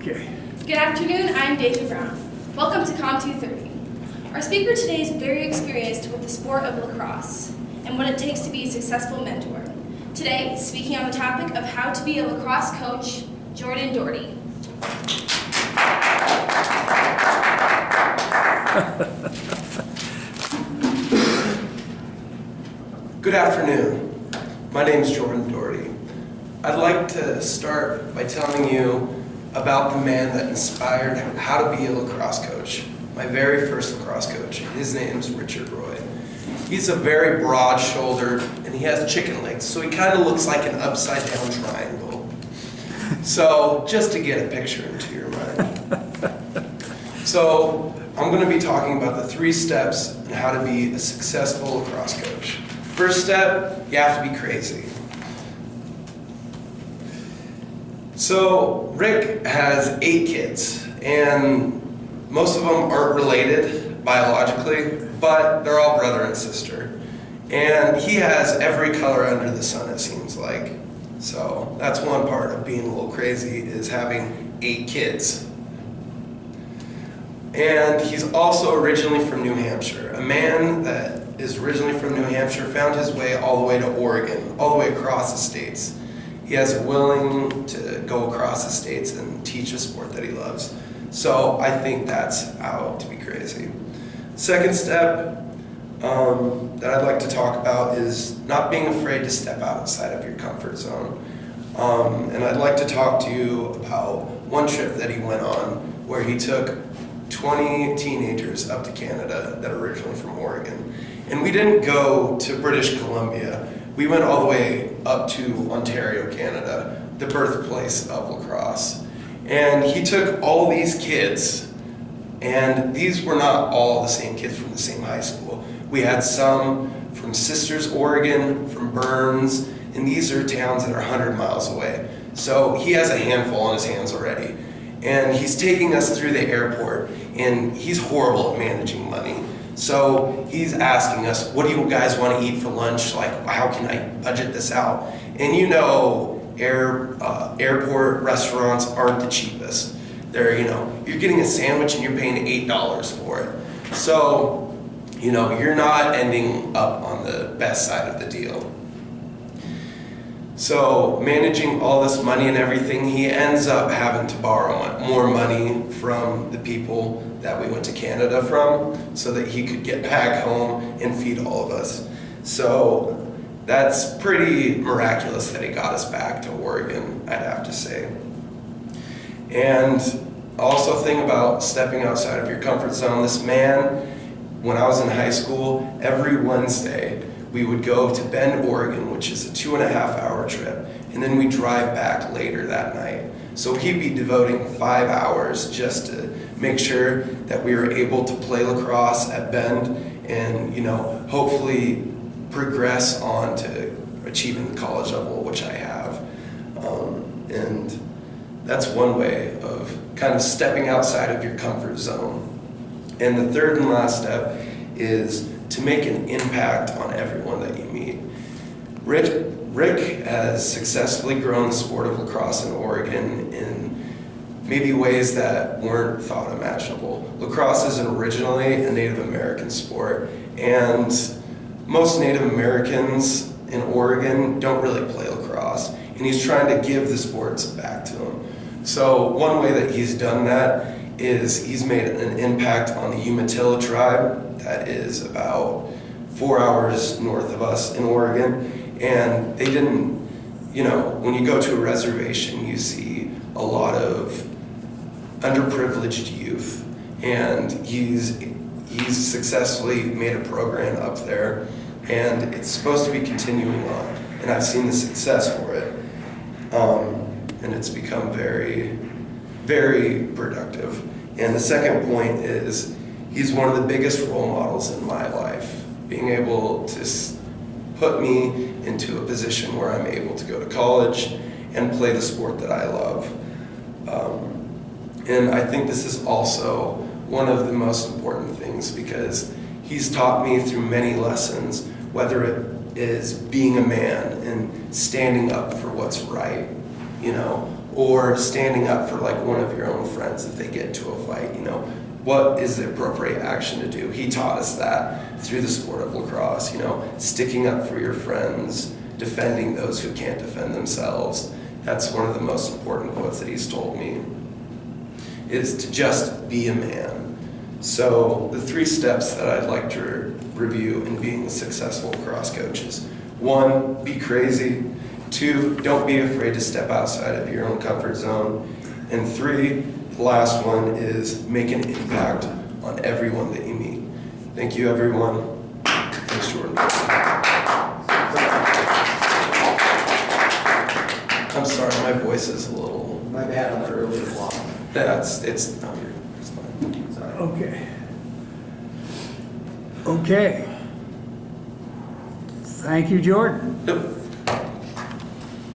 Okay. Good afternoon, I'm David Brown. Welcome to Com 230. Our speaker today is very experienced with the sport of lacrosse and what it takes to be a successful mentor. Today, speaking on the topic of how to be a lacrosse coach, Jordan Doherty. Good afternoon. My name is Jordan Doherty. I'd like to start by telling you about the man that inspired how to be a lacrosse coach. My very first lacrosse coach. His name's Richard Roy. He's a very broad-shouldered, and he has chicken legs, so he kind of looks like an upside-down triangle. So, just to get a picture into your mind. So, I'm going to be talking about the 3 steps on how to be a successful lacrosse coach. First step, you have to be crazy. So, Rick has 8 kids, and most of them aren't related biologically, but they're all brother and sister. And he has every color under the sun, it seems like. So, that's one part of being a little crazy, is having 8 kids. And he's also originally from New Hampshire. A man that is originally from New Hampshire found his way all the way to Oregon, all the way across the states. He has a willing to go across the states and teach a sport that he loves. So I think that's how to be crazy. Second step that I'd like to talk about is not being afraid to step outside of your comfort zone. And I'd like to talk to you about one trip that he went on where he took 20 teenagers up to Canada that are originally from Oregon. And we didn't go to British Columbia. We went all the way up to Ontario, Canada, the birthplace of lacrosse. And he took all these kids, and these were not all the same kids from the same high school. We had some from Sisters, Oregon, from Burns, and these are towns that are 100 miles away. So he has a handful on his hands already. And he's taking us through the airport, and he's horrible at managing money. So he's asking us, what do you guys want to eat for lunch? Like, how can I budget this out? And you know, airport restaurants aren't the cheapest. They're, you're getting a sandwich and you're paying $8 for it. So, you're not ending up on the best side of the deal. So managing all this money and everything, he ends up having to borrow more money from the people that we went to Canada from so that he could get back home and feed all of us. So that's pretty miraculous that he got us back to Oregon, I'd have to say. And also thing about stepping outside of your comfort zone, this man, when I was in high school, every Wednesday, we would go to Bend, Oregon, which is a 2.5-hour trip, and then we drive back later that night. So he'd be devoting 5 hours just to make sure that we were able to play lacrosse at Bend and, hopefully progress on to achieving the college level, which I have. And that's one way of kind of stepping outside of your comfort zone. And the third and last step is to make an impact on everyone that you meet. Rick has successfully grown the sport of lacrosse in Oregon in maybe ways that weren't thought imaginable. Lacrosse isn't originally a Native American sport, and most Native Americans in Oregon don't really play lacrosse, and he's trying to give the sports back to them. So one way that he's done that is he's made an impact on the Umatilla tribe that is about 4 hours north of us in Oregon. And they didn't, when you go to a reservation, you see a lot of underprivileged youth. And he's successfully made a program up there, and it's supposed to be continuing on. And I've seen the success for it. And it's become very, very productive. And the second point is he's one of the biggest role models in my life, being able to put me into a position where I'm able to go to college and play the sport that I love. And I think this is also one of the most important things because he's taught me through many lessons, whether it is being a man and standing up for what's right, or standing up for like one of your own friends if they get into a fight. What is the appropriate action to do? He taught us that through the sport of lacrosse, sticking up for your friends, defending those who can't defend themselves. That's one of the most important quotes that he's told me, is to just be a man. So the 3 steps that I'd like to review in being a successful lacrosse coach is: 1, be crazy. 2, don't be afraid to step outside of your own comfort zone. And 3, the last one is make an impact on everyone that you meet. Thank you, everyone. Thanks, Jordan. I'm sorry, my voice is a little... My bad on the earlier block. It's fine. Sorry. Okay. Okay. Thank you, Jordan. Yep.